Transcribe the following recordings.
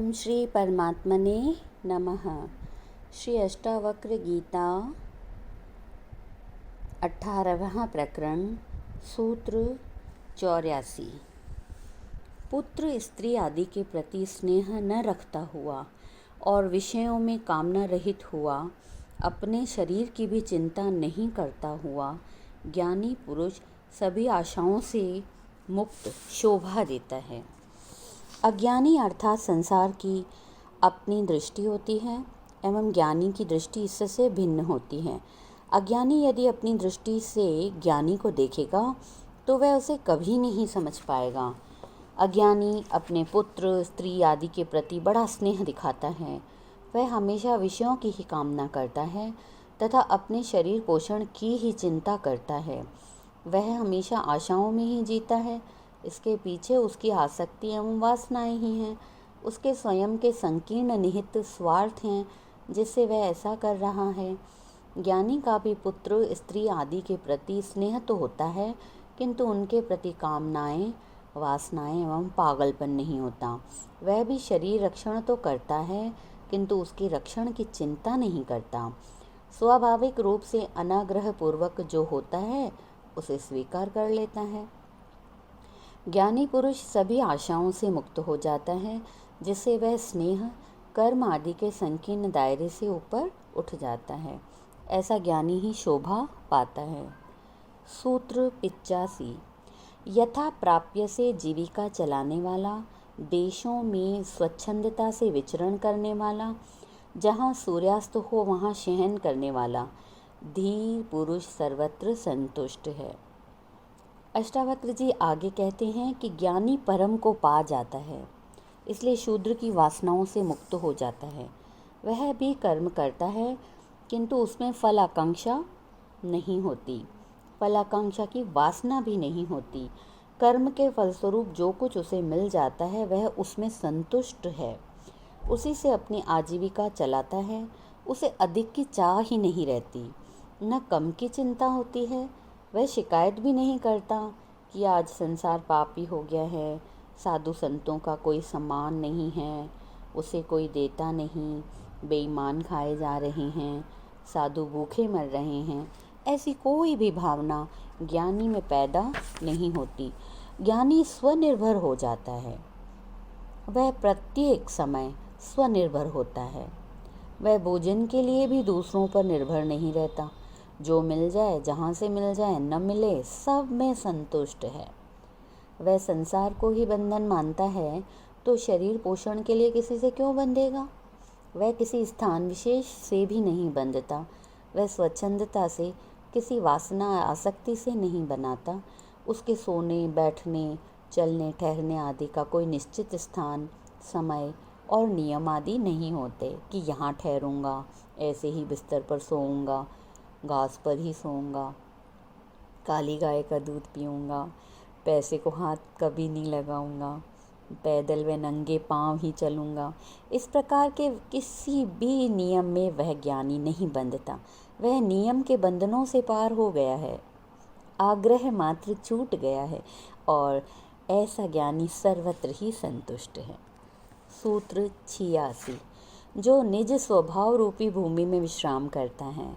ओम श्री परमात्मने नमः। श्री अष्टावक्र गीता 18वां प्रकरण सूत्र 84। पुत्र स्त्री आदि के प्रति स्नेह न रखता हुआ और विषयों में कामना रहित हुआ, अपने शरीर की भी चिंता नहीं करता हुआ, ज्ञानी पुरुष सभी आशाओं से मुक्त शोभा देता है। अज्ञानी अर्थात संसार की अपनी दृष्टि होती है एवं ज्ञानी की दृष्टि इससे भिन्न होती है। अज्ञानी यदि अपनी दृष्टि से ज्ञानी को देखेगा तो वह उसे कभी नहीं समझ पाएगा। अज्ञानी अपने पुत्र स्त्री आदि के प्रति बड़ा स्नेह दिखाता है। वह हमेशा विषयों की ही कामना करता है तथा अपने शरीर पोषण की ही चिंता करता है। वह हमेशा आशाओं में ही जीता है। इसके पीछे उसकी आसक्ति एवं वासनाएं ही हैं। उसके स्वयं के संकीर्ण निहित स्वार्थ हैं जिससे वह ऐसा कर रहा है। ज्ञानी का भी पुत्र स्त्री आदि के प्रति स्नेह तो होता है, किंतु उनके प्रति कामनाएं वासनाएं एवं पागलपन नहीं होता। वह भी शरीर रक्षण तो करता है, किंतु उसकी रक्षण की चिंता नहीं करता। स्वाभाविक रूप से अनाग्रह पूर्वक जो होता है उसे स्वीकार कर लेता है। ज्ञानी पुरुष सभी आशाओं से मुक्त हो जाता है, जिससे वह स्नेह कर्म आदि के संकीर्ण दायरे से ऊपर उठ जाता है। ऐसा ज्ञानी ही शोभा पाता है। सूत्र 85। यथा प्राप्य से जीविका चलाने वाला, देशों में स्वच्छंदता से विचरण करने वाला, जहाँ सूर्यास्त हो वहाँ शयन करने वाला, धीर पुरुष सर्वत्र संतुष्ट है। अष्टावक्र जी आगे कहते हैं कि ज्ञानी परम को पा जाता है, इसलिए शूद्र की वासनाओं से मुक्त हो जाता है। वह भी कर्म करता है, किंतु उसमें फल आकांक्षा नहीं होती, फल आकांक्षा की वासना भी नहीं होती। कर्म के फलस्वरूप जो कुछ उसे मिल जाता है वह उसमें संतुष्ट है, उसी से अपनी आजीविका चलाता है। उसे अधिक की चाह ही नहीं रहती, न कम की चिंता होती है। वह शिकायत भी नहीं करता कि आज संसार पापी हो गया है, साधु संतों का कोई सम्मान नहीं है, उसे कोई देता नहीं, बेईमान खाए जा रहे हैं, साधु भूखे मर रहे हैं। ऐसी कोई भी भावना ज्ञानी में पैदा नहीं होती। ज्ञानी स्वनिर्भर हो जाता है। वह प्रत्येक समय स्वनिर्भर होता है। वह भोजन के लिए भी दूसरों पर निर्भर नहीं रहता। जो मिल जाए, जहाँ से मिल जाए, न मिले, सब में संतुष्ट है। वह संसार को ही बंधन मानता है तो शरीर पोषण के लिए किसी से क्यों बंधेगा। वह किसी स्थान विशेष से भी नहीं बंधता। वह स्वच्छंदता से किसी वासना आसक्ति से नहीं बनाता। उसके सोने बैठने चलने ठहरने आदि का कोई निश्चित स्थान समय और नियम आदि नहीं होते कि यहाँ ठहरूंगा, ऐसे ही बिस्तर पर सोऊंगा, घास पर ही सोऊंगा, काली गाय का दूध पीऊंगा, पैसे को हाथ कभी नहीं लगाऊंगा, पैदल व नंगे पांव ही चलूंगा। इस प्रकार के किसी भी नियम में वह ज्ञानी नहीं बंधता। वह नियम के बंधनों से पार हो गया है, आग्रह मात्र छूट गया है और ऐसा ज्ञानी सर्वत्र ही संतुष्ट है। सूत्र 86। जो निज स्वभाव रूपी भूमि में विश्राम करता है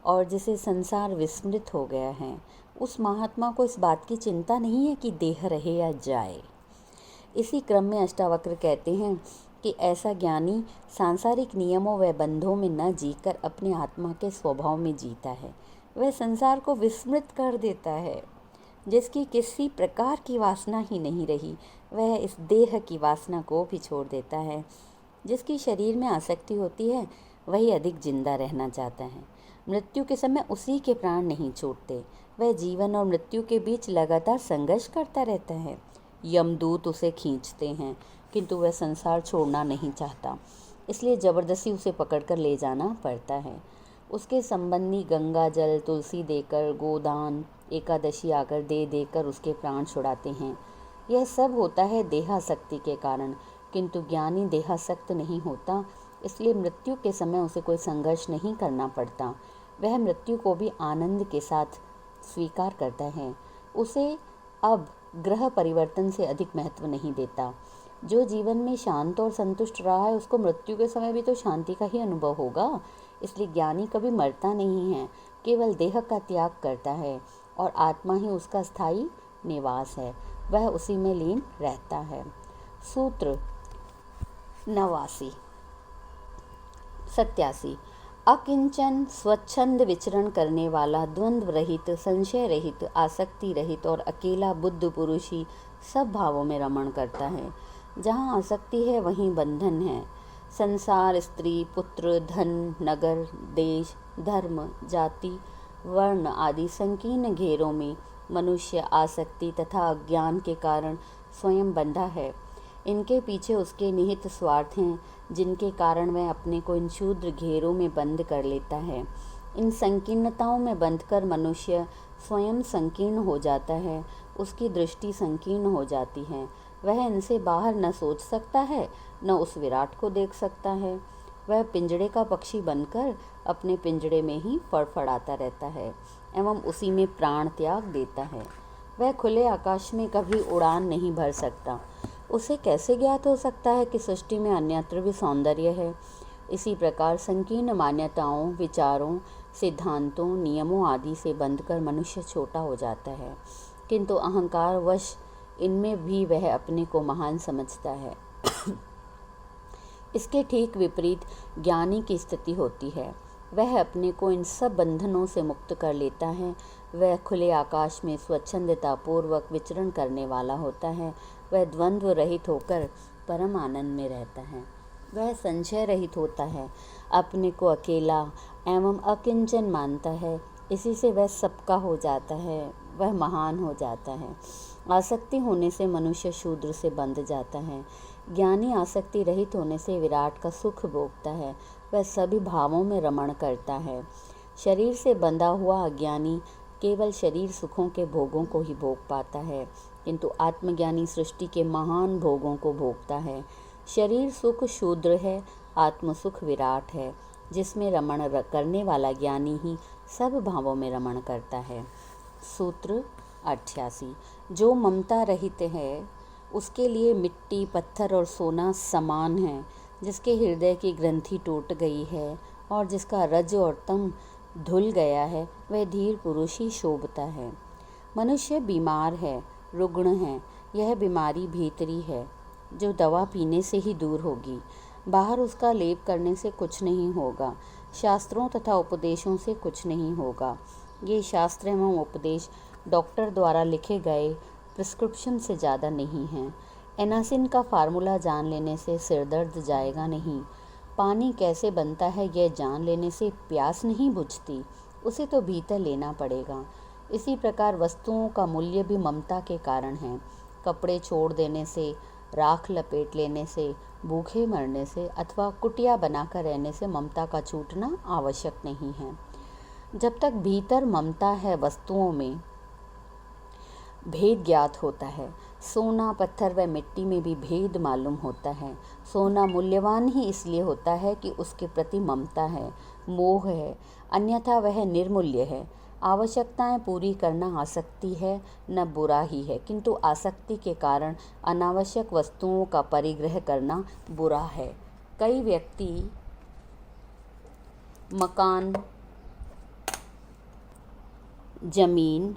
और जिसे संसार विस्मृत हो गया है, उस महात्मा को इस बात की चिंता नहीं है कि देह रहे या जाए। इसी क्रम में अष्टावक्र कहते हैं कि ऐसा ज्ञानी सांसारिक नियमों व बंधों में न जीकर अपने आत्मा के स्वभाव में जीता है। वह संसार को विस्मृत कर देता है। जिसकी किसी प्रकार की वासना ही नहीं रही, वह इस देह की वासना को भी छोड़ देता है। जिसकी शरीर में आसक्ति होती है वही अधिक जिंदा रहना चाहता है। मृत्यु के समय उसी के प्राण नहीं छूटते। वह जीवन और मृत्यु के बीच लगातार संघर्ष करता रहता है। यमदूत उसे खींचते हैं, किंतु वह संसार छोड़ना नहीं चाहता, इसलिए जबरदस्ती उसे पकड़कर ले जाना पड़ता है। उसके संबंधी गंगा जल तुलसी देकर, गोदान एकादशी आकर दे देकर उसके प्राण छुड़ाते हैं। यह सब होता है देहासक्ति के कारण, किंतु ज्ञानी देहासक्त नहीं होता, इसलिए मृत्यु के समय उसे कोई संघर्ष नहीं करना पड़ता। वह मृत्यु को भी आनंद के साथ स्वीकार करता है। उसे अब ग्रह परिवर्तन से अधिक महत्व नहीं देता। जो जीवन में शांत और संतुष्ट रहा है उसको मृत्यु के समय भी तो शांति का ही अनुभव होगा। इसलिए ज्ञानी कभी मरता नहीं है, केवल देह का त्याग करता है और आत्मा ही उसका स्थायी निवास है, वह उसी में लीन रहता है। सूत्र 87। अकिंचन स्वच्छंद विचरण करने वाला, द्वंद्व रहित, संशय रहित, आसक्ति रहित और अकेला बुद्ध पुरुष ही सब भावों में रमण करता है। जहाँ आसक्ति है वहीं बंधन है। संसार, स्त्री, पुत्र, धन, नगर, देश, धर्म, जाति, वर्ण आदि संकीर्ण घेरों में मनुष्य आसक्ति तथा अज्ञान के कारण स्वयं बंधा है। इनके पीछे उसके निहित स्वार्थ हैं, जिनके कारण वह अपने को इन क्षुद्र घेरों में बंद कर लेता है। इन संकीर्णताओं में बंधकर मनुष्य स्वयं संकीर्ण हो जाता है, उसकी दृष्टि संकीर्ण हो जाती है। वह इनसे बाहर न सोच सकता है, न उस विराट को देख सकता है। वह पिंजड़े का पक्षी बनकर अपने पिंजड़े में ही फड़फड़ाता रहता है एवं उसी में प्राण त्याग देता है। वह खुले आकाश में कभी उड़ान नहीं भर सकता। उसे कैसे ज्ञात हो सकता है कि सृष्टि में अन्यत्र भी सौंदर्य है। इसी प्रकार संकीर्ण मान्यताओं, विचारों, सिद्धांतों, नियमों आदि से बंधकर मनुष्य छोटा हो जाता है, किंतु अहंकार वश इनमें भी वह अपने को महान समझता है। इसके ठीक विपरीत ज्ञानी की स्थिति होती है। वह अपने को इन सब बंधनों से मुक्त कर लेता है। वह खुले आकाश में स्वच्छंदतापूर्वक विचरण करने वाला होता है। वह द्वंद्व रहित होकर परम आनंद में रहता है। वह संशय रहित होता है, अपने को अकेला एवं अकिंचन मानता है। इसी से वह सबका हो जाता है, वह महान हो जाता है। आसक्ति होने से मनुष्य शूद्र से बंध जाता है। ज्ञानी आसक्ति रहित होने से विराट का सुख भोगता है। वह सभी भावों में रमण करता है। शरीर से बंधा हुआ अज्ञानी केवल शरीर सुखों के भोगों को ही भोग पाता है, किंतु आत्मज्ञानी सृष्टि के महान भोगों को भोगता है। शरीर सुख शूद्र है, आत्म सुख विराट है, जिसमें रमण करने वाला ज्ञानी ही सब भावों में रमण करता है। सूत्र 88। जो ममता रहित है उसके लिए मिट्टी, पत्थर और सोना समान है। जिसके हृदय की ग्रंथि टूट गई है और जिसका रज और तम धुल गया है, वह धीर पुरुष ही शोभता है। मनुष्य बीमार है, रुग्ण है। यह बीमारी भीतरी है, जो दवा पीने से ही दूर होगी। बाहर उसका लेप करने से कुछ नहीं होगा। शास्त्रों तथा उपदेशों से कुछ नहीं होगा। ये शास्त्र एवं उपदेश डॉक्टर द्वारा लिखे गए प्रिस्क्रिप्शन से ज़्यादा नहीं हैं। एनासिन का फार्मूला जान लेने से सिरदर्द जाएगा नहीं। पानी कैसे बनता है यह जान लेने से प्यास नहीं बुझती, उसे तो भीतर लेना पड़ेगा। इसी प्रकार वस्तुओं का मूल्य भी ममता के कारण है। कपड़े छोड़ देने से, राख लपेट लेने से, भूखे मरने से अथवा कुटिया बनाकर रहने से ममता का छूटना आवश्यक नहीं है। जब तक भीतर ममता है, वस्तुओं में भेद ज्ञात होता है। सोना, पत्थर व मिट्टी में भी भेद मालूम होता है। सोना मूल्यवान ही इसलिए होता है कि उसके प्रति ममता है, मोह है, अन्यथा वह निर्मूल्य है। आवश्यकताएं पूरी करना आसक्ति है, न बुरा ही है, किंतु आसक्ति के कारण अनावश्यक वस्तुओं का परिग्रह करना बुरा है। कई व्यक्ति मकान, जमीन,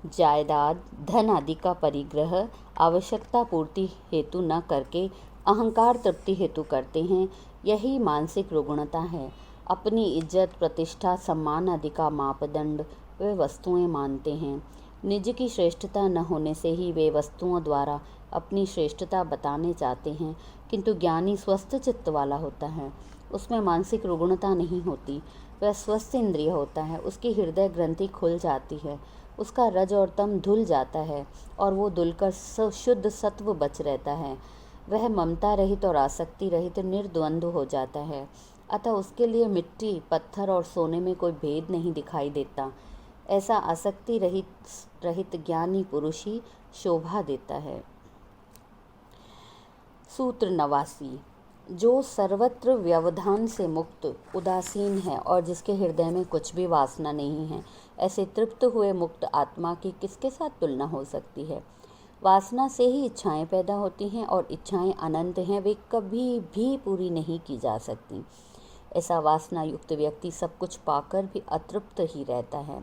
जायदाद, धन आदि का परिग्रह आवश्यकता पूर्ति हेतु न करके अहंकार तृप्ति हेतु करते हैं। यही मानसिक रुग्णता है। अपनी इज्जत, प्रतिष्ठा, सम्मान आदि का मापदंड वे वस्तुएं मानते हैं। निज की श्रेष्ठता न होने से ही वे वस्तुओं द्वारा अपनी श्रेष्ठता बताने चाहते हैं, किंतु ज्ञानी स्वस्थ चित्त वाला होता है। उसमें मानसिक रुग्णता नहीं होती, वह स्वस्थ इंद्रिय होता है। उसकी हृदय ग्रंथि खुल जाती है, उसका रज और तम धुल जाता है और वो धुलकर शुद्ध सत्व बच रहता है। वह ममता रहित और आसक्ति रहित निर्द्वंद्व हो जाता है। अतः उसके लिए मिट्टी, पत्थर और सोने में कोई भेद नहीं दिखाई देता। ऐसा आसक्ति रहित ज्ञानी पुरुष ही शोभा देता है। सूत्र 89। जो सर्वत्र व्यवधान से मुक्त, उदासीन है और जिसके हृदय में कुछ भी वासना नहीं है, ऐसे तृप्त हुए मुक्त आत्मा की किसके साथ तुलना हो सकती है। वासना से ही इच्छाएं पैदा होती हैं और इच्छाएं अनंत हैं, वे कभी भी पूरी नहीं की जा सकती। ऐसा वासना युक्त व्यक्ति सब कुछ पाकर भी अतृप्त ही रहता है।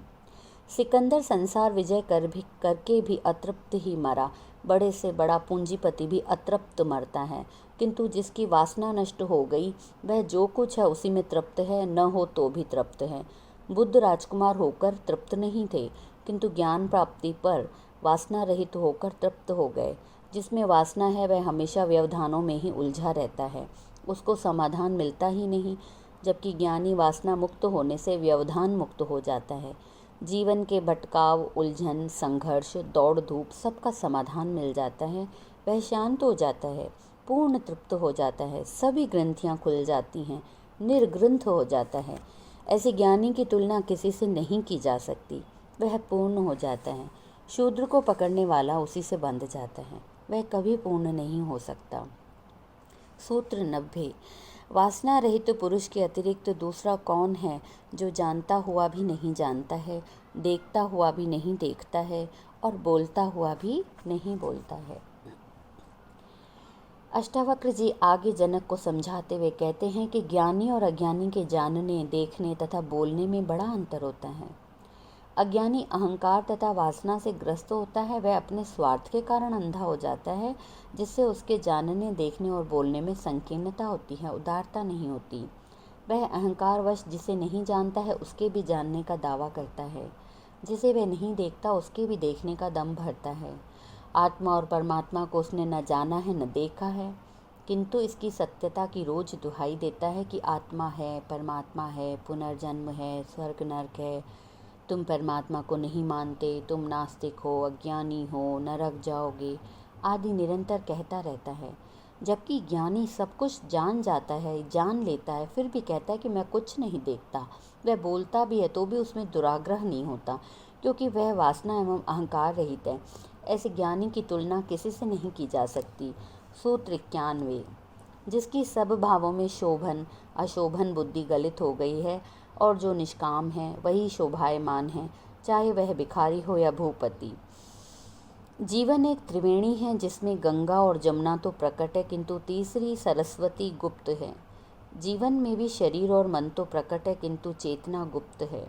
सिकंदर संसार विजय करके भी अतृप्त ही मरा। बड़े से बड़ा पूंजीपति भी अतृप्त मरता है, किंतु जिसकी वासना नष्ट हो गई वह जो कुछ है उसी में तृप्त है, न हो तो भी तृप्त है। बुद्ध राजकुमार होकर तृप्त नहीं थे, किंतु ज्ञान प्राप्ति पर वासना रहित होकर तृप्त हो गए। जिसमें वासना है वह हमेशा व्यवधानों में ही उलझा रहता है, उसको समाधान मिलता ही नहीं, जबकि ज्ञानी वासना मुक्त होने से व्यवधान मुक्त हो जाता है। जीवन के भटकाव, उलझन, संघर्ष, दौड़ धूप सबका समाधान मिल जाता है। वह शांत हो जाता है, पूर्ण तृप्त हो जाता है, सभी ग्रंथियां खुल जाती हैं, निर्ग्रंथ हो जाता है। ऐसे ज्ञानी की तुलना किसी से नहीं की जा सकती। वह पूर्ण हो जाता है। शूद्र को पकड़ने वाला उसी से बंध जाता है, वह कभी पूर्ण नहीं हो सकता। सूत्र 90। वासना रहित पुरुष के अतिरिक्त दूसरा कौन है जो जानता हुआ भी नहीं जानता है, देखता हुआ भी नहीं देखता है और बोलता हुआ भी नहीं बोलता है। अष्टावक्र जी आगे जनक को समझाते हुए कहते हैं कि ज्ञानी और अज्ञानी के जानने, देखने तथा बोलने में बड़ा अंतर होता है। अज्ञानी अहंकार तथा वासना से ग्रस्त होता है, वह अपने स्वार्थ के कारण अंधा हो जाता है, जिससे उसके जानने, देखने और बोलने में संकीर्णता होती है, उदारता नहीं होती। वह अहंकारवश जिसे नहीं जानता है उसके भी जानने का दावा करता है, जिसे वह नहीं देखता उसके भी देखने का दम भरता है। आत्मा और परमात्मा को उसने न जाना है न देखा है, किंतु इसकी सत्यता की रोज दुहाई देता है कि आत्मा है, परमात्मा है, पुनर्जन्म है, स्वर्ग नरक है, तुम परमात्मा को नहीं मानते, तुम नास्तिक हो, अज्ञानी हो, नरक जाओगे आदि निरंतर कहता रहता है। जबकि ज्ञानी सब कुछ जान जाता है, जान लेता है, फिर भी कहता है कि मैं कुछ नहीं देखता। वह बोलता भी है तो भी उसमें दुराग्रह नहीं होता, क्योंकि वह वासना एवं अहंकार रहित है। ऐसे ज्ञानी की तुलना किसी से नहीं की जा सकती। सूत्र 91। जिसकी सब भावों में शोभन अशोभन बुद्धि गलित हो गई है और जो निष्काम है वही शोभायमान है, चाहे वह भिखारी हो या भूपति। जीवन एक त्रिवेणी है जिसमें गंगा और जमुना तो प्रकट है, किंतु तीसरी सरस्वती गुप्त है। जीवन में भी शरीर और मन तो प्रकट है, किंतु चेतना गुप्त है।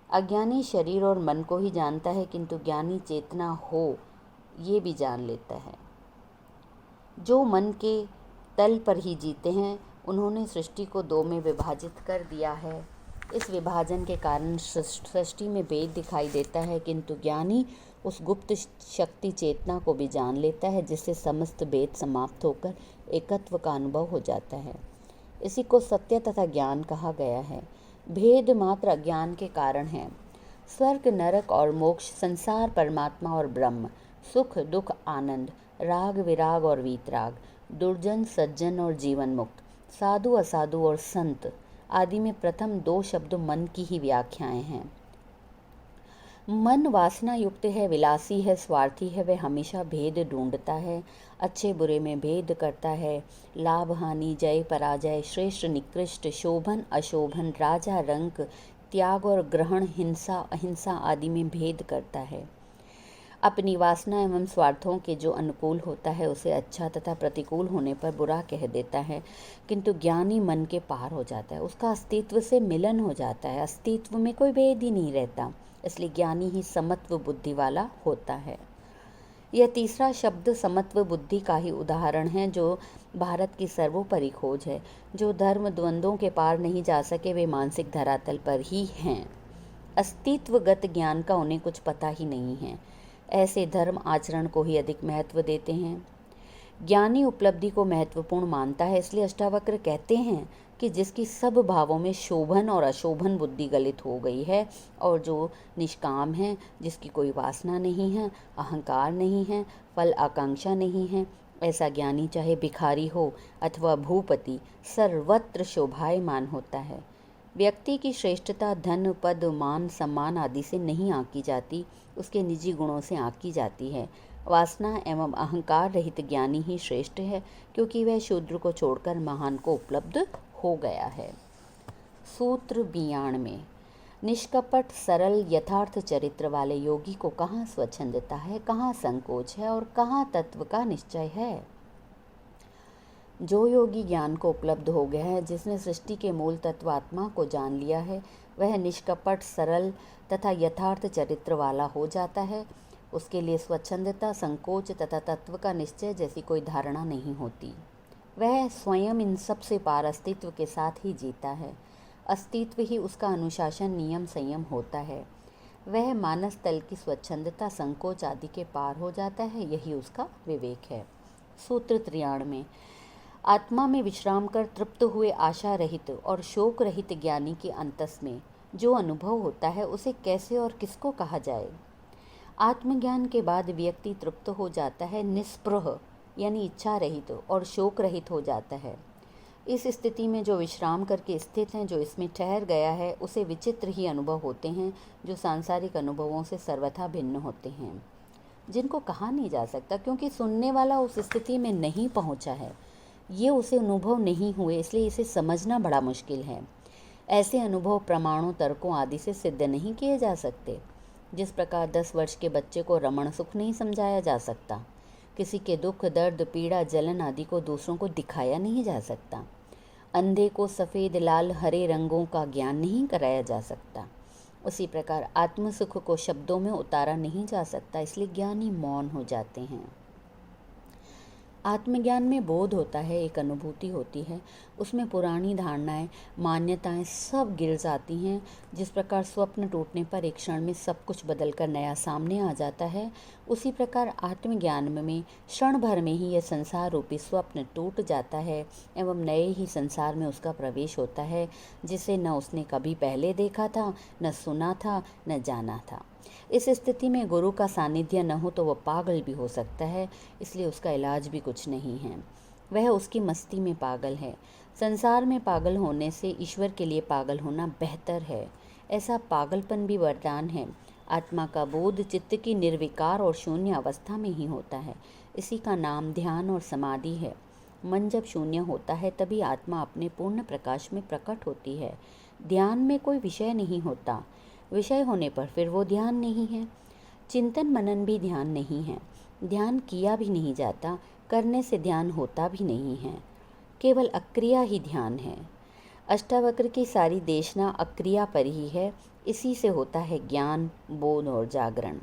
अज्ञानी शरीर और मन को ही जानता है, किंतु ज्ञानी चेतना हो ये भी जान लेता है। जो मन के तल पर ही जीते हैं उन्होंने सृष्टि को दो में विभाजित कर दिया है। इस विभाजन के कारण सृष्टि में भेद दिखाई देता है, किंतु ज्ञानी उस गुप्त शक्ति चेतना को भी जान लेता है, जिससे समस्त भेद समाप्त होकर एकत्व का अनुभव हो जाता है। इसी को सत्य तथा ज्ञान कहा गया है। भेद मात्र अज्ञान के कारण है। स्वर्ग, नरक और मोक्ष, संसार, परमात्मा और ब्रह्म, सुख दुख, आनंद, राग विराग और वीतराग, दुर्जन सज्जन और जीवन मुक्त, साधु असाधु और संत आदि में प्रथम दो शब्द मन की ही व्याख्याएं हैं। मन वासना युक्त है, विलासी है, स्वार्थी है, वह हमेशा भेद ढूंढता है, अच्छे बुरे में भेद करता है, लाभ हानि, जय पराजय, श्रेष्ठ निकृष्ट, शोभन अशोभन, राजा रंक, त्याग और ग्रहण, हिंसा अहिंसा आदि में भेद करता है। अपनी वासना एवं स्वार्थों के जो अनुकूल होता है उसे अच्छा तथा प्रतिकूल होने पर बुरा कह देता है, किंतु ज्ञानी मन के पार हो जाता है, उसका अस्तित्व से मिलन हो जाता है, अस्तित्व में कोई भेद ही नहीं रहता, इसलिए ज्ञानी ही समत्व बुद्धि वाला होता है। यह तीसरा शब्द समत्व बुद्धि का ही उदाहरण है, जो भारत की सर्वोपरि खोज है। जो धर्म द्वंद्वों के पार नहीं जा सके वे मानसिक धरातल पर ही हैं। अस्तित्वगत ज्ञान का उन्हें कुछ पता ही नहीं है। ऐसे धर्म आचरण को ही अधिक महत्व देते हैं। ज्ञानी उपलब्धि को महत्वपूर्ण मानता है, इसलिए अष्टावक्र कहते हैं कि जिसकी सब भावों में शोभन और अशोभन बुद्धि गलित हो गई है और जो निष्काम है, जिसकी कोई वासना नहीं है, अहंकार नहीं है, फल आकांक्षा नहीं है, ऐसा ज्ञानी चाहे भिखारी हो अथवा भूपति सर्वत्र शोभायमान होता है। व्यक्ति की श्रेष्ठता धन पद मान सम्मान आदि से नहीं आंकी जाती, उसके निजी गुणों से आंकी जाती है। वासना एवं अहंकार रहित ज्ञानी ही श्रेष्ठ है, क्योंकि वह शूद्र को छोड़कर महान को उपलब्ध हो गया है। सूत्र 92। निष्कपट सरल यथार्थ चरित्र वाले योगी को कहाँ स्वच्छंदता है, कहाँ संकोच है और कहाँ तत्व का निश्चय है। जो योगी ज्ञान को उपलब्ध हो गया है, जिसने सृष्टि के मूल तत्व आत्मा को जान लिया है, वह निष्कपट सरल तथा यथार्थ चरित्र वाला हो जाता है। उसके लिए स्वच्छंदता, संकोच तथा तत्व का निश्चय जैसी कोई धारणा नहीं होती। वह स्वयं इन सब से पार अस्तित्व के साथ ही जीता है। अस्तित्व ही उसका अनुशासन, नियम, संयम होता है। वह मानस तल की स्वच्छंदता, संकोच आदि के पार हो जाता है। यही उसका विवेक है। सूत्र 93 में आत्मा में विश्राम कर तृप्त हुए आशा रहित और शोक रहित ज्ञानी के अंतस में जो अनुभव होता है, उसे कैसे और किसको कहा जाए। आत्मज्ञान के बाद व्यक्ति तृप्त हो जाता है, निस्पृह यानी इच्छा रहित और शोक रहित हो जाता है। इस स्थिति में जो विश्राम करके स्थित हैं, जो इसमें ठहर गया है, उसे विचित्र ही अनुभव होते हैं, जो सांसारिक अनुभवों से सर्वथा भिन्न होते हैं, जिनको कहा नहीं जा सकता, क्योंकि सुनने वाला उस स्थिति में नहीं पहुंचा है। ये उसे अनुभव नहीं हुए, इसलिए इसे समझना बड़ा मुश्किल है। ऐसे अनुभव प्रमाणों, तर्कों आदि से सिद्ध नहीं किए जा सकते। जिस प्रकार 10 वर्ष के बच्चे को रमण सुख नहीं समझाया जा सकता, किसी के दुख, दर्द, पीड़ा, जलन आदि को दूसरों को दिखाया नहीं जा सकता, अंधे को सफ़ेद, लाल, हरे रंगों का ज्ञान नहीं कराया जा सकता, उसी प्रकार आत्मसुख को शब्दों में उतारा नहीं जा सकता। इसलिए ज्ञानी मौन हो जाते हैं। आत्मज्ञान में बोध होता है, एक अनुभूति होती है, उसमें पुरानी धारणाएं, मान्यताएं सब गिर जाती हैं। जिस प्रकार स्वप्न टूटने पर एक क्षण में सब कुछ बदलकर नया सामने आ जाता है, उसी प्रकार आत्मज्ञान में क्षण भर में ही यह संसार रूपी स्वप्न टूट जाता है एवं नए ही संसार में उसका प्रवेश होता है, जिसे न उसने कभी पहले देखा था, न सुना था, न जाना था। इस स्थिति में गुरु का सानिध्य न हो तो वह पागल भी हो सकता है, इसलिए उसका इलाज भी कुछ नहीं है। वह उसकी मस्ती में पागल है। संसार में पागल होने से ईश्वर के लिए पागल होना बेहतर है। ऐसा पागलपन भी वरदान है। आत्मा का बोध चित्त की निर्विकार और शून्य अवस्था में ही होता है। इसी का नाम ध्यान और समाधि है। मन जब शून्य होता है तभी आत्मा अपने पूर्ण प्रकाश में प्रकट होती है। ध्यान में कोई विषय नहीं होता, विषय होने पर फिर वो ध्यान नहीं है। चिंतन मनन भी ध्यान नहीं है। ध्यान किया भी नहीं जाता, करने से ध्यान होता भी नहीं है। केवल अक्रिया ही ध्यान है। अष्टावक्र की सारी देशना अक्रिया पर ही है। इसी से होता है ज्ञान, बोध और जागरण।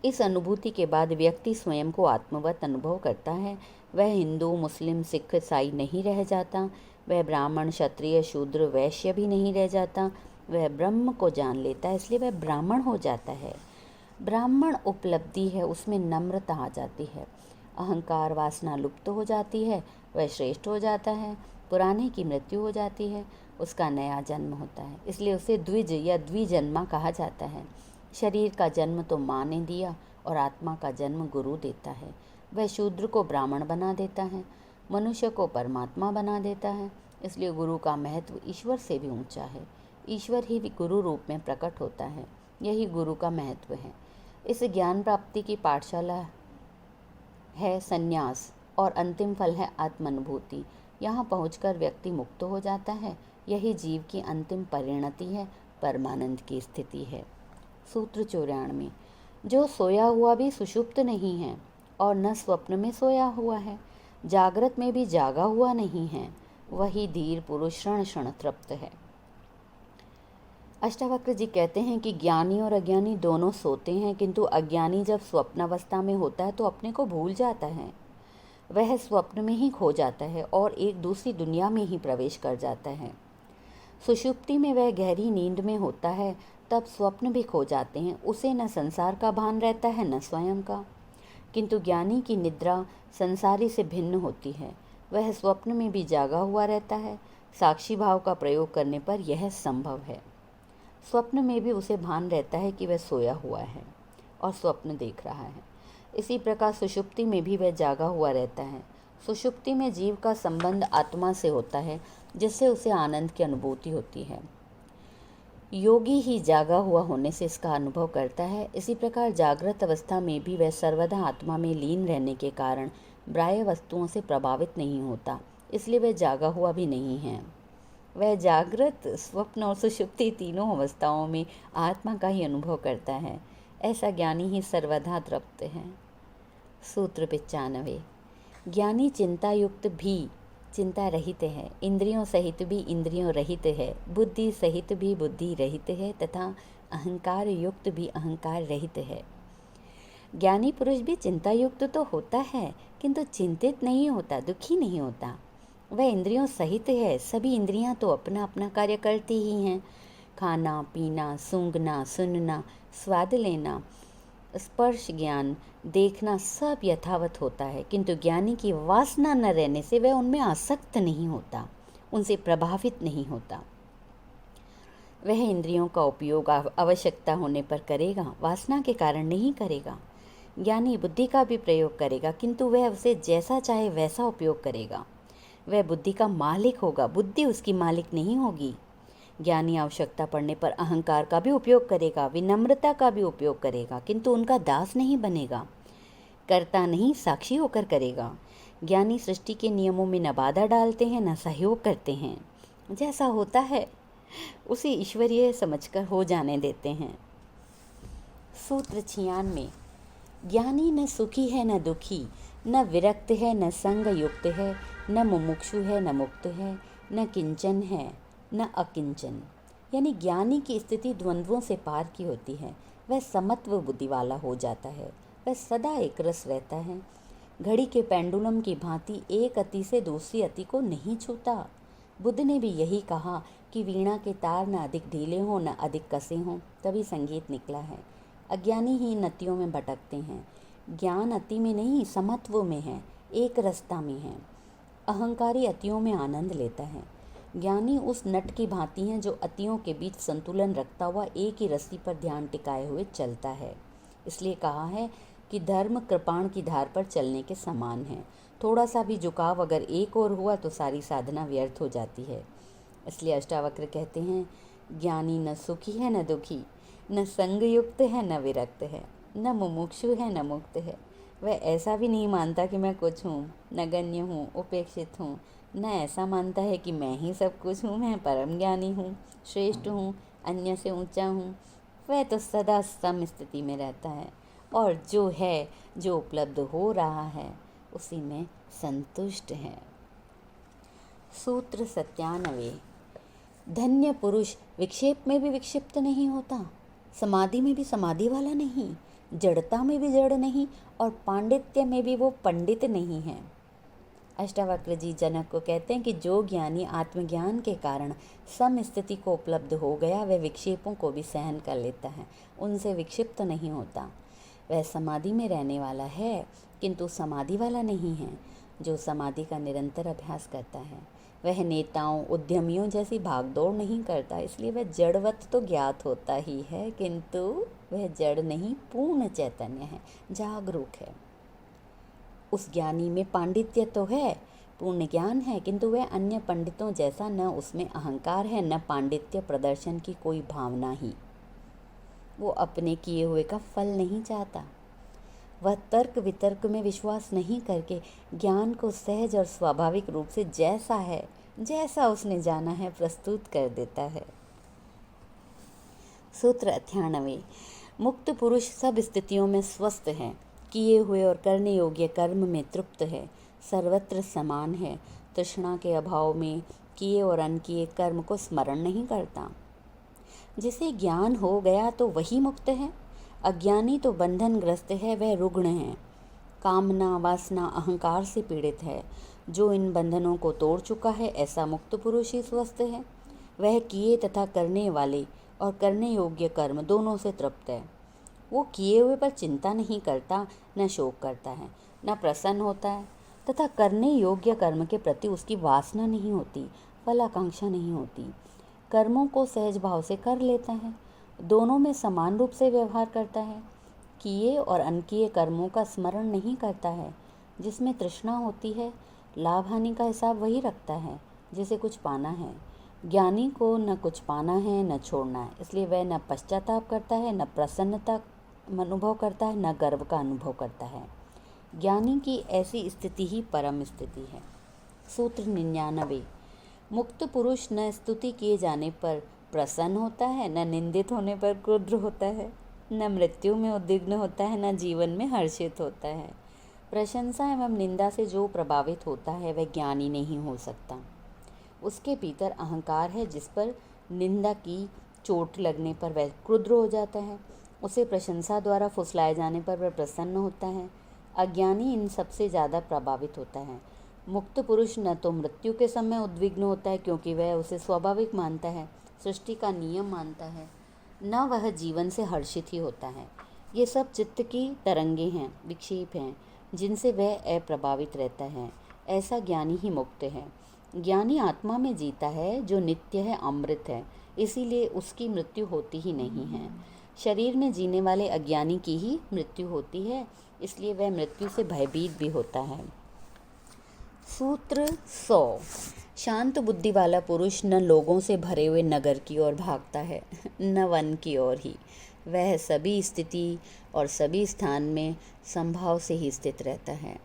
इस अनुभूति के बाद व्यक्ति स्वयं को आत्मवत अनुभव करता है। वह हिंदू, मुस्लिम, सिख, ईसाई नहीं रह जाता। वह ब्राह्मण, क्षत्रिय, शूद्र, वैश्य भी नहीं रह जाता। वह ब्रह्म को जान लेता है, इसलिए वह ब्राह्मण हो जाता है। ब्राह्मण उपलब्धि है, उसमें नम्रता आ जाती है, अहंकार, वासना लुप्त हो जाती है, वह श्रेष्ठ हो जाता है। पुराने की मृत्यु हो जाती है, उसका नया जन्म होता है, इसलिए उसे द्विज या द्विजन्मा कहा जाता है। शरीर का जन्म तो माँ ने दिया और आत्मा का जन्म गुरु देता है। वह शूद्र को ब्राह्मण बना देता है, मनुष्य को परमात्मा बना देता है। इसलिए गुरु का महत्व ईश्वर से भी ऊंचा है। ईश्वर ही गुरु रूप में प्रकट होता है, यही गुरु का महत्व है। इस ज्ञान प्राप्ति की पाठशाला है संन्यास और अंतिम फल है आत्मानुभूति। यहाँ पहुंचकर व्यक्ति मुक्त हो जाता है। यही जीव की अंतिम परिणति है, परमानंद की स्थिति है। सूत्र 94। जो सोया हुआ भी सुषुप्त नहीं है और न स्वप्न में सोया हुआ है, जागृत में भी जागा हुआ नहीं है, वही धीर पुरुष क्षण क्षण तृप्त है। अष्टावक्र जी कहते हैं कि ज्ञानी और अज्ञानी दोनों सोते हैं, किंतु अज्ञानी जब स्वप्नावस्था में होता है तो अपने को भूल जाता है। वह स्वप्न में ही खो जाता है और एक दूसरी दुनिया में ही प्रवेश कर जाता है। सुषुप्ति में वह गहरी नींद में होता है, तब स्वप्न भी खो जाते हैं। उसे न संसार का भान रहता है न स्वयं का। किंतु ज्ञानी की निद्रा संसारी से भिन्न होती है। वह स्वप्न में भी जागा हुआ रहता है। साक्षी भाव का प्रयोग करने पर यह संभव है। स्वप्न में भी उसे भान रहता है कि वह सोया हुआ है और स्वप्न देख रहा है। इसी प्रकार सुषुप्ति में भी वह जागा हुआ रहता है। सुषुप्ति में जीव का संबंध आत्मा से होता है, जिससे उसे आनंद की अनुभूति होती है। योगी ही जागा हुआ होने से इसका अनुभव करता है। इसी प्रकार जागृत अवस्था में भी वह सर्वदा आत्मा में लीन रहने के कारण बाह्य वस्तुओं से प्रभावित नहीं होता, इसलिए वह जागा हुआ भी नहीं है। वह जागृत, स्वप्न और सुषुप्ति तीनों अवस्थाओं में आत्मा का ही अनुभव करता है। ऐसा ज्ञानी ही सर्वदा तृप्त है। सूत्र 95। ज्ञानी चिंता युक्त भी चिंता रहित है, इंद्रियों सहित भी इंद्रियों रहित है, बुद्धि सहित भी बुद्धि रहित है तथा अहंकार युक्त भी अहंकार रहित है। ज्ञानी पुरुष भी चिंता युक्त तो होता है, किंतु चिंतित नहीं होता, दुखी नहीं होता। वह इंद्रियों सहित है, सभी इंद्रियां तो अपना अपना कार्य करती ही हैं। खाना पीना, सूंघना, सुनना, स्वाद लेना, स्पर्श ज्ञान, देखना सब यथावत होता है, किंतु ज्ञानी की वासना न रहने से वह उनमें आसक्त नहीं होता, उनसे प्रभावित नहीं होता। वह इंद्रियों का उपयोग आवश्यकता होने पर करेगा, वासना के कारण नहीं करेगा। ज्ञानी बुद्धि का भी प्रयोग करेगा, किंतु वह उसे जैसा चाहे वैसा उपयोग करेगा। वह बुद्धि का मालिक होगा, बुद्धि उसकी मालिक नहीं होगी। ज्ञानी आवश्यकता पड़ने पर अहंकार का भी उपयोग करेगा, विनम्रता का भी उपयोग करेगा, किंतु उनका दास नहीं बनेगा। कर्ता नहीं, साक्षी होकर करेगा। ज्ञानी सृष्टि के नियमों में न बाधा डालते हैं न सहयोग करते हैं। जैसा होता है उसे ईश्वरीय समझकर हो जाने देते हैं। सूत्र 96। ज्ञानी न सुखी है न दुखी, न विरक्त है न संग युक्त है, न मुमुक्षु है न मुक्त है, न किंचन है न अकिंचन। यानी ज्ञानी की स्थिति द्वंद्वों से पार की होती है। वह समत्व बुद्धि वाला हो जाता है। वह सदा एक रस रहता है। घड़ी के पेंडुलम की भांति एक अति से दूसरी अति को नहीं छूता। बुद्ध ने भी यही कहा कि वीणा के तार न अधिक ढीले हों न अधिक कसे हों, तभी संगीत निकला है। अज्ञानी ही इन अतियों में भटकते हैं। ज्ञान अति में नहीं, समत्व में है, एक रसता में है। अहंकारी अतियों में आनंद लेता है। ज्ञानी उस नट की भांति है जो अतियों के बीच संतुलन रखता हुआ एक ही रस्सी पर ध्यान टिकाए हुए चलता है। इसलिए कहा है कि धर्म कृपाण की धार पर चलने के समान है। थोड़ा सा भी झुकाव अगर एक ओर हुआ तो सारी साधना व्यर्थ हो जाती है। इसलिए अष्टावक्र कहते हैं, ज्ञानी न सुखी है न दुखी, न संग युक्त है न विरक्त है, न मुमुक्षु है न मुक्त है। वह ऐसा भी नहीं मानता कि मैं कुछ हूँ, नगण्य हूँ, उपेक्षित हूँ, न ऐसा मानता है कि मैं ही सब कुछ हूँ, मैं परम ज्ञानी हूँ, श्रेष्ठ हूँ, अन्य से ऊंचा हूँ। वह तो सदा सम स्थिति में रहता है और जो है, जो उपलब्ध हो रहा है, उसी में संतुष्ट है। सूत्र 97। धन्य पुरुष विक्षेप में भी विक्षिप्त नहीं होता, समाधि में भी समाधि वाला नहीं, जड़ता में भी जड़ नहीं और पांडित्य में भी वो पंडित नहीं है। अष्टावक्र जी जनक को कहते हैं कि जो ज्ञानी आत्मज्ञान के कारण सम स्थिति को उपलब्ध हो गया, वह विक्षेपों को भी सहन कर लेता है, उनसे विक्षिप्त नहीं होता। वह समाधि में रहने वाला है, किंतु समाधि वाला नहीं है। जो समाधि का निरंतर अभ्यास करता है वह नेताओं, उद्यमियों जैसी भागदौड़ नहीं करता। इसलिए वह जड़वत तो ज्ञात होता ही है, किंतु वह जड़ नहीं, पूर्ण चैतन्य है, जागरूक है। उस ज्ञानी में पांडित्य तो है, पूर्ण ज्ञान है, किंतु वह अन्य पंडितों जैसा न उसमें अहंकार है, न पांडित्य प्रदर्शन की कोई भावना ही। वो अपने किए हुए का फल नहीं चाहता। वह तर्क वितर्क में विश्वास नहीं करके ज्ञान को सहज और स्वाभाविक रूप से जैसा है, जैसा उसने जाना है, प्रस्तुत कर देता है। सूत्र 98। मुक्त पुरुष सब स्थितियों में स्वस्थ है, किए हुए और करने योग्य कर्म में तृप्त है, सर्वत्र समान है, तृष्णा के अभाव में किए और अनकिए कर्म को स्मरण नहीं करता। जिसे ज्ञान हो गया तो वही मुक्त है। अज्ञानी तो बंधनग्रस्त है, वह रुग्ण है, कामना, वासना, अहंकार से पीड़ित है। जो इन बंधनों को तोड़ चुका है, ऐसा मुक्त पुरुष ही स्वस्थ है। वह किए तथा करने वाले और करने योग्य कर्म दोनों से तृप्त है। वो किए हुए पर चिंता नहीं करता, न शोक करता है, न प्रसन्न होता है, तथा करने योग्य कर्म के प्रति उसकी वासना नहीं होती, फलाकांक्षा नहीं होती। कर्मों को सहज भाव से कर लेता है, दोनों में समान रूप से व्यवहार करता है। किए और अनकिए कर्मों का स्मरण नहीं करता है। जिसमें तृष्णा होती है, लाभ हानि का हिसाब वही रखता है जिसे कुछ पाना है। ज्ञानी को न कुछ पाना है न छोड़ना है, इसलिए वह न पश्चाताप करता है, न प्रसन्नता अनुभव करता है, न गर्व का अनुभव करता है। ज्ञानी की ऐसी स्थिति ही परम स्थिति है। सूत्र 99। मुक्त पुरुष न स्तुति किए जाने पर प्रसन्न होता है, न निंदित होने पर क्रुद्ध होता है, न मृत्यु में उद्विग्न होता है, न जीवन में हर्षित होता है। प्रशंसा एवं निंदा से जो प्रभावित होता है वह ज्ञानी नहीं हो सकता। उसके भीतर अहंकार है, जिस पर निंदा की चोट लगने पर वह क्रुद्ध हो जाता है। उसे प्रशंसा द्वारा फुसलाए जाने पर वह प्रसन्न होता है। अज्ञानी इन सबसे ज़्यादा प्रभावित होता है। मुक्त पुरुष न तो मृत्यु के समय उद्विग्न होता है, क्योंकि वह उसे स्वाभाविक मानता है, सृष्टि का नियम मानता है, न वह जीवन से हर्षित ही होता है। ये सब चित्त की तरंगे हैं, विक्षेप हैं, जिनसे वह अप्रभावित रहता है। ऐसा ज्ञानी ही मुक्त है। ज्ञानी आत्मा में जीता है, जो नित्य है, अमृत है, इसीलिए उसकी मृत्यु होती ही नहीं है। शरीर में जीने वाले अज्ञानी की ही मृत्यु होती है, इसलिए वह मृत्यु से भयभीत भी होता है। सूत्र 100। शांत बुद्धि वाला पुरुष न लोगों से भरे हुए नगर की ओर भागता है, न वन की ओर ही। वह सभी स्थिति और सभी स्थान में संभाव से ही स्थित रहता है।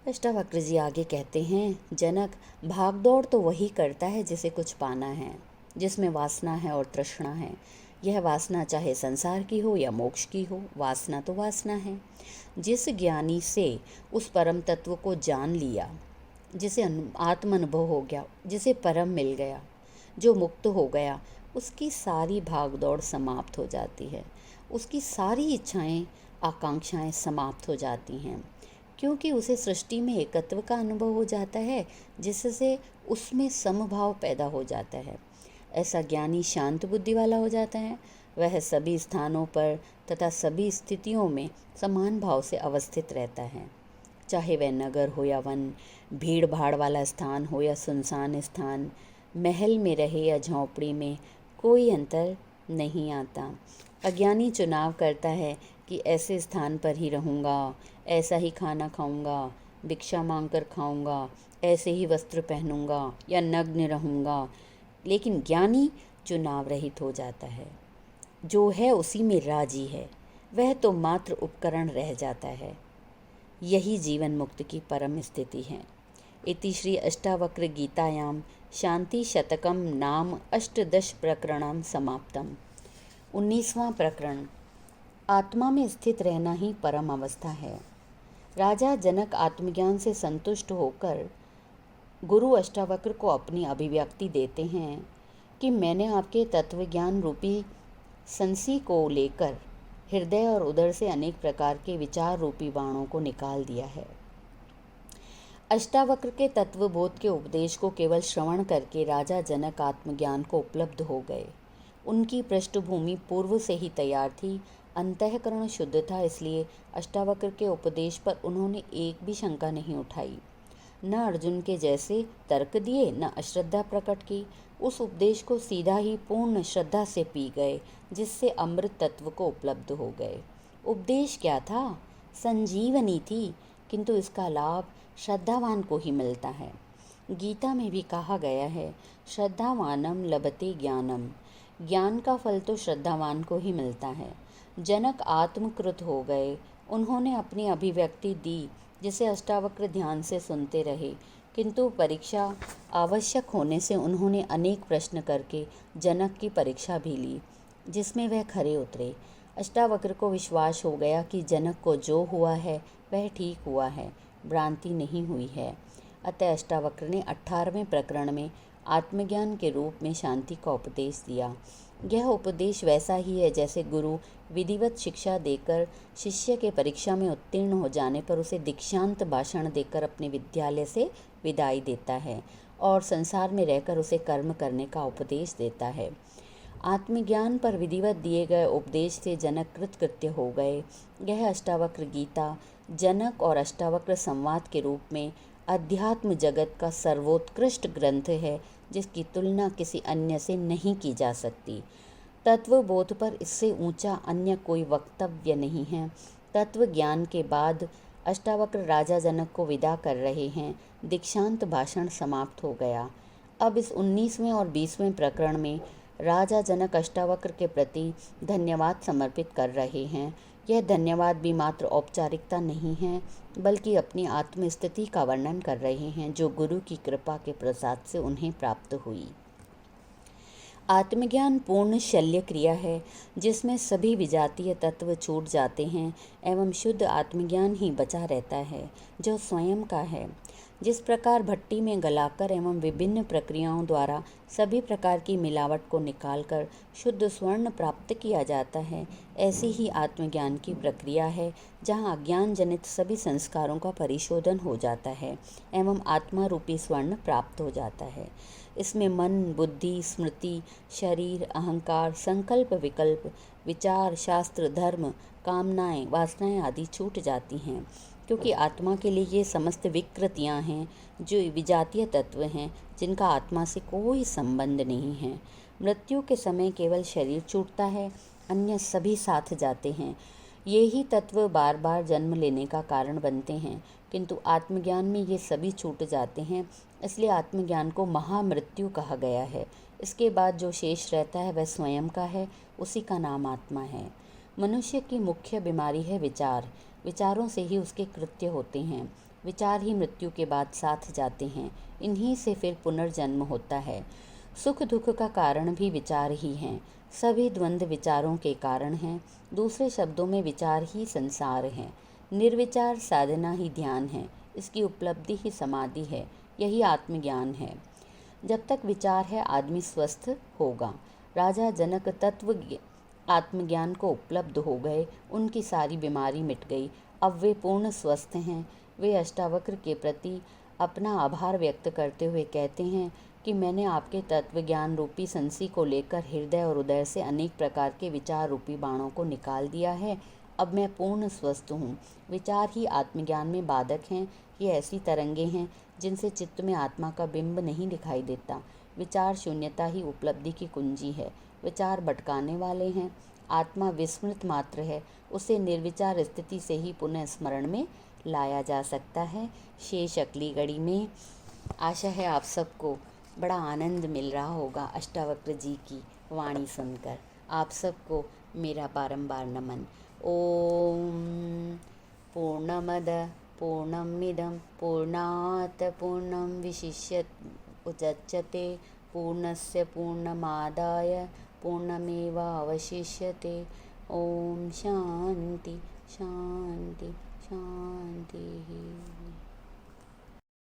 अष्टावक्र जी आगे कहते हैं, जनक, भागदौड़ तो वही करता है जिसे कुछ पाना है, जिसमें वासना है और तृष्णा है। यह वासना चाहे संसार की हो या मोक्ष की हो, वासना तो वासना है। जिस ज्ञानी से उस परम तत्व को जान लिया, जिसे आत्म अनुभव हो गया, जिसे परम मिल गया, जो मुक्त हो गया, उसकी सारी भागदौड़ समाप्त हो जाती है। उसकी सारी इच्छाएं, आकांक्षाएं समाप्त हो जाती हैं, क्योंकि उसे सृष्टि में एकत्व का अनुभव हो जाता है, जिससे उसमें समभाव पैदा हो जाता है। ऐसा ज्ञानी शांत बुद्धि वाला हो जाता है। वह सभी स्थानों पर तथा सभी स्थितियों में समान भाव से अवस्थित रहता है, चाहे वह नगर हो या वन, भीड़ भाड़ वाला स्थान हो या सुनसान स्थान, महल में रहे या झोंपड़ी में, कोई अंतर नहीं आता। अज्ञानी चुनाव करता है कि ऐसे स्थान पर ही रहूँगा, ऐसा ही खाना खाऊंगा, भिक्षा मांगकर खाऊंगा, ऐसे ही वस्त्र पहनूंगा या नग्न रहूँगा। लेकिन ज्ञानी चुनाव रहित हो जाता है, जो है उसी में राजी है, वह तो मात्र उपकरण रह जाता है। यही जीवन मुक्त की परम स्थिति है। इति श्री अष्टावक्र गीतायां शांति शतकम नाम अष्टदश प्रकरणम समाप्तम। 19वां प्रकरण, आत्मा में स्थित रहना ही परम अवस्था है। राजा जनक आत्मज्ञान से संतुष्ट होकर गुरु अष्टावक्र को अपनी अभिव्यक्ति देते हैं कि मैंने आपके तत्वज्ञान रूपी संसी को लेकर हृदय और उदर से अनेक प्रकार के विचार रूपी बाणों को निकाल दिया है। अष्टावक्र के तत्वबोध के उपदेश को केवल श्रवण करके राजा जनक आत्मज्ञान को उपलब्ध हो गए। उनकी पृष्ठभूमि पूर्व से ही तैयार थी, अंतःकरण शुद्ध था, इसलिए अष्टावक्र के उपदेश पर उन्होंने एक भी शंका नहीं उठाई, न अर्जुन के जैसे तर्क दिए, न अश्रद्धा प्रकट की। उस उपदेश को सीधा ही पूर्ण श्रद्धा से पी गए, जिससे अमृत तत्व को उपलब्ध हो गए। उपदेश क्या था? संजीवनी थी, किंतु इसका लाभ श्रद्धावान को ही मिलता है। गीता में भी कहा गया है, श्रद्धावानम लभते ज्ञानम। ज्ञान का फल तो श्रद्धावान को ही मिलता है। जनक आत्मकृत हो गए। उन्होंने अपनी अभिव्यक्ति दी, जिसे अष्टावक्र ध्यान से सुनते रहे, किंतु परीक्षा आवश्यक होने से उन्होंने अनेक प्रश्न करके जनक की परीक्षा भी ली, जिसमें वह खरे उतरे। अष्टावक्र को विश्वास हो गया कि जनक को जो हुआ है वह ठीक हुआ है, भ्रांति नहीं हुई है। अतः अष्टावक्र ने 18वें प्रकरण में आत्मज्ञान के रूप में शांति का उपदेश दिया। यह उपदेश वैसा ही है जैसे गुरु विधिवत शिक्षा देकर शिष्य के परीक्षा में उत्तीर्ण हो जाने पर उसे दीक्षांत भाषण देकर अपने विद्यालय से विदाई देता है और संसार में रहकर उसे कर्म करने का उपदेश देता है। आत्मज्ञान पर विधिवत दिए गए उपदेश से जनक कृतकृत्य हो गए। यह अष्टावक्र गीता जनक और अष्टावक्र संवाद के रूप में अध्यात्म जगत का सर्वोत्कृष्ट ग्रंथ है, जिसकी तुलना किसी अन्य से नहीं की जा सकती। तत्वबोध पर इससे ऊंचा अन्य कोई वक्तव्य नहीं है। तत्व ज्ञान के बाद अष्टावक्र राजा जनक को विदा कर रहे हैं। दीक्षांत भाषण समाप्त हो गया। अब इस 19वें और 20वें प्रकरण में राजा जनक अष्टावक्र के प्रति धन्यवाद समर्पित कर रहे हैं, यह धन्यवाद भी मात्र औपचारिकता नहीं है, बल्कि अपनी आत्मस्थिति का वर्णन कर रहे हैं जो गुरु की कृपा के प्रसाद से उन्हें प्राप्त हुई। आत्मज्ञान पूर्ण शल्य क्रिया है जिसमें सभी विजातीय तत्व छूट जाते हैं एवं शुद्ध आत्मज्ञान ही बचा रहता है जो स्वयं का है। जिस प्रकार भट्टी में गलाकर एवं विभिन्न प्रक्रियाओं द्वारा सभी प्रकार की मिलावट को निकालकर शुद्ध स्वर्ण प्राप्त किया जाता है, ऐसी ही आत्मज्ञान की प्रक्रिया है जहाँ अज्ञान जनित सभी संस्कारों का परिशोधन हो जाता है एवं आत्मा रूपी स्वर्ण प्राप्त हो जाता है। इसमें मन, बुद्धि, स्मृति, शरीर, अहंकार, संकल्प, विकल्प, विचार, शास्त्र, धर्म, कामनाएं, वासनाएं आदि छूट जाती हैं, क्योंकि आत्मा के लिए ये समस्त विकृतियां हैं जो विजातीय तत्व हैं जिनका आत्मा से कोई संबंध नहीं है। मृत्यु के समय केवल शरीर छूटता है, अन्य सभी साथ जाते हैं। ये ही तत्व बार बार जन्म लेने का कारण बनते हैं, किंतु आत्मज्ञान में ये सभी छूट जाते हैं, इसलिए आत्मज्ञान को महामृत्यु कहा गया है। इसके बाद जो शेष रहता है वह स्वयं का है, उसी का नाम आत्मा है। मनुष्य की मुख्य बीमारी है विचार। विचारों से ही उसके कृत्य होते हैं। विचार ही मृत्यु के बाद साथ जाते हैं, इन्हीं से फिर पुनर्जन्म होता है। सुख दुख का कारण भी विचार ही हैं। सभी द्वंद्व विचारों के कारण हैं। दूसरे शब्दों में विचार ही संसार है। निर्विचार साधना ही ध्यान है, इसकी उपलब्धि ही समाधि है, यही आत्मज्ञान है। जब तक विचार है आदमी स्वस्थ होगा। राजा जनक तत्व आत्मज्ञान को उपलब्ध हो गए, उनकी सारी बीमारी मिट गई, अब वे पूर्ण स्वस्थ हैं। वे अष्टावक्र के प्रति अपना आभार व्यक्त करते हुए कहते हैं कि मैंने आपके तत्व ज्ञान रूपी संसी को लेकर हृदय और उदय से अनेक प्रकार के विचार रूपी बाणों को निकाल दिया है। अब मैं पूर्ण स्वस्थ हूँ। विचार ही आत्मज्ञान में बाधक हैं। ये ऐसी तरंगे हैं जिनसे चित्त में आत्मा का बिंब नहीं दिखाई देता। विचार शून्यता ही उपलब्धि की कुंजी है। विचार भटकाने वाले हैं। आत्मा विस्मृत मात्र है, उसे निर्विचार स्थिति से ही पुनः स्मरण में लाया जा सकता है। शेष अगली घड़ी में। आशा है आप सबको बड़ा आनंद मिल रहा होगा अष्टावक्र जी की वाणी सुनकर। आप सबको मेरा बारंबार नमन। ओम पूर्णमद पूर्णमिदं पूर्णात् पूर्णं उच्यते पूर्णस्य पूर्णमादाय पूर्णमेवावशिष्यते। ओम शांति शांति शांति।